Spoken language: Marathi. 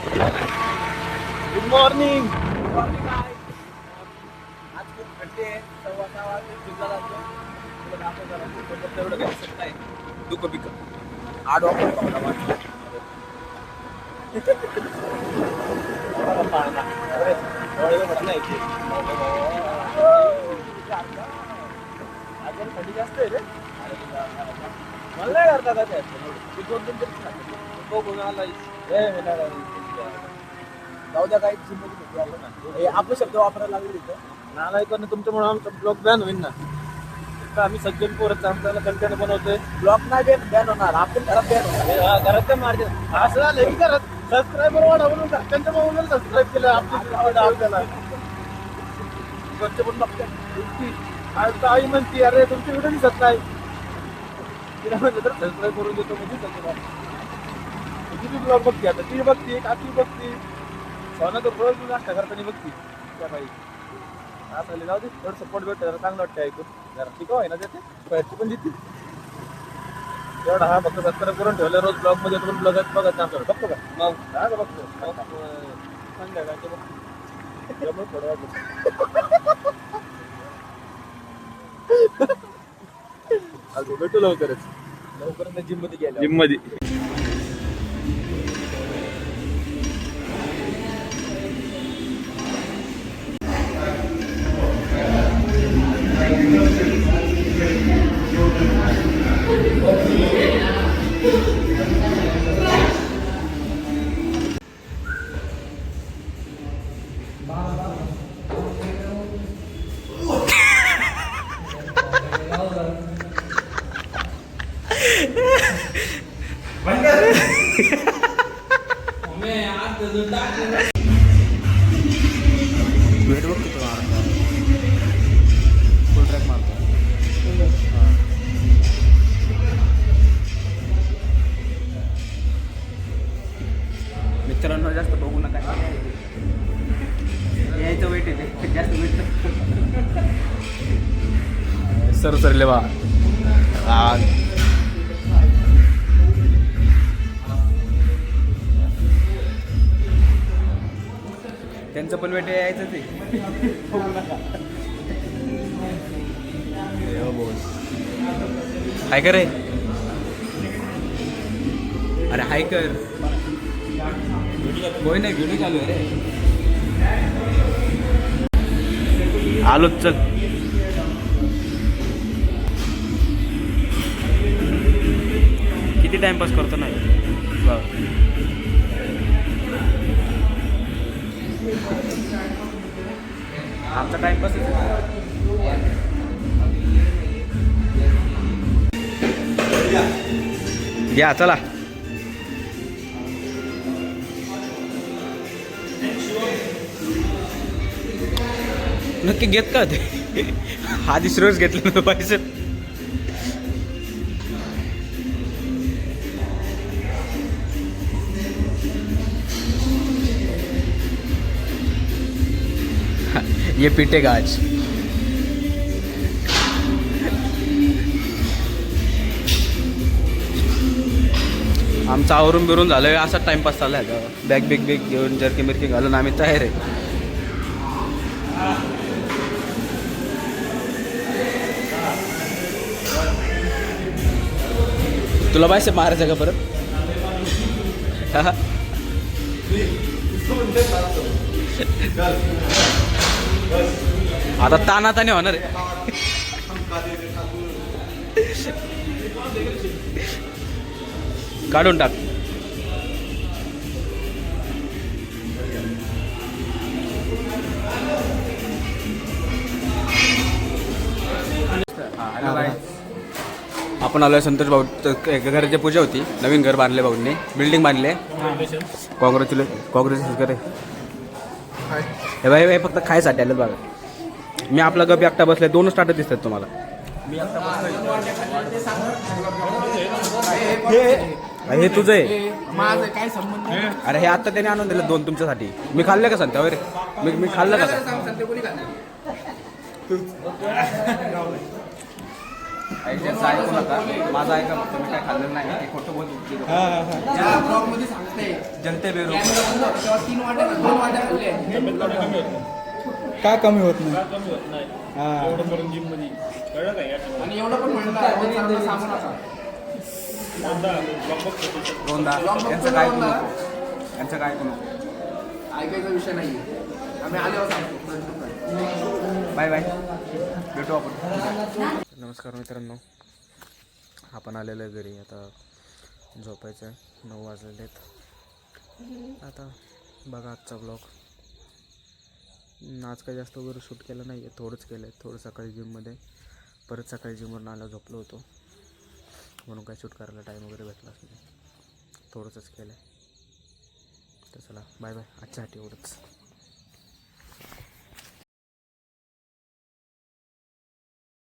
Good morning. आज खूप थंडी आहे. 6:15 वाजता जिमला जातो. तुला दाखव जरा तेवढं काही दिसत नाही. दुःख बिक आड वापर पावला वाटतं. थंडी जास्त आहे रे. मला नाही करता का ते 2-3 तरी बघून आला. जाऊ द्या काही जिंदगी आपले शब्द वापरायला लागले तिथं. नाला ऐकून तुमच्यामुळे आमचा ब्लॉग बॅन होईल ना. तर आम्ही सज्जन पोरच आमच्याला कंटेंट बनवतोय. ब्लॉग नाही बॅन होणार. आपण घरात बॅन होणार. घरात ते मारते असं झालं की घरात सबस्क्रायबर वाढा म्हणून त्यांच्या मोबाईलला सबस्क्राईब केलं. आपल्याला घरचे पण बघते. आज आई म्हणते अरे तुमची व्हिडिओ दिसत नाही. तिला म्हणलं तर सबस्क्राईब करून देतो म्हणजे किती ब्लॉग बघते. आता ती बघते काकी बघते. सोना तर रोज नाश्ता करताना बघते त्या बाई. असं जाऊ दे थोडं सपोर्ट भेटतं जरा चांगलं वाटतं ऐकून. जरा ठीक आहे ना त्याचे पैसे पण देते एवढा. हा फक्त सबस्क्राईब करून ठेवलं. रोज ब्लॉग मध्ये पण ब्लॉग बघत आमच्याकडे बघतो का मग हा का बघतो संध्याकाळचे बघतो. थोडं वाटलं भेटू लवकरच जिम मध्ये गेल्या. जिम मध्ये वेट बघ किती मारतो. फुल ट्रॅक मारतो. मित्रांनो जास्त बघू नका. यायचं वेट येते जास्त वेट सर सरले बा. त्यांचं पण वेट यायचंच आहे. हाय कर रे. अरे हाय कर. कोई नाही व्हिडिओ चालू आहे रे. आलोच चल. किती टाइमपास करतो ना. आमचा टाइमपास घ्या चला. नक्की घेत का ते. आधी रोज घेतलं ना पैसे. ये पीटेगा आज. आमचं आवरून बिरून झालं. असा टाइमपास चाललाय. बॅग घेऊन जरकी मिरकी घालून आम्ही तयार आहे. तुला बायसे मारायचं का परत. आता तानाताने होणार आहे. काढून टाक. आपण आलोय संतोष भाऊ. घराची पूजा होती. नवीन घर बांधले भाऊंनी. बिल्डिंग बांधले. काँग्रेस करे. हे बाई फक्त खायसाठी आलं बघा. मी आपला गप एकटा बसलाय. 2 स्टार्टर दिसतात तुम्हाला. मी एकटा बसलोय. हे तुझं आहे. माझं काय संबंध. अरे हे आता त्याने आणून दिलं 2 तुमच्यासाठी. मी खाल्लं का संत्या वगैरे. मी खाल्लं का. ज्यांचं ऐकू नका, माझं ऐका फक्त. मी काय खाल्लं नाही, हे खोटं बोलतो. जनते बेरो का कमी होत नाही? दोनदा यांचं काय ऐकू नको, यांचं काय ऐकू नको. ऐकायचा विषय नाही. आम्ही आल्यावर बाय बाय, भेटू आपण. नमस्कार मित्रांनो, आपण आलेलो आहे घरी. आता झोपायचं आहे, 9 वाजलेले आहेत. आता बघा आजचा ब्लॉग. आज काही जास्त वगैरे शूट केलं नाही आहे, थोडंच केलं आहे. थोडं सकाळी जिममध्ये, परत सकाळी जिमवरून आला झोपलो होतो, म्हणून काही शूट करायला टाईम वगैरे भेटलाच नाही. थोडंसंच केलं आहे. तर चला बाय बाय, आजच्यासाठी एवढंच.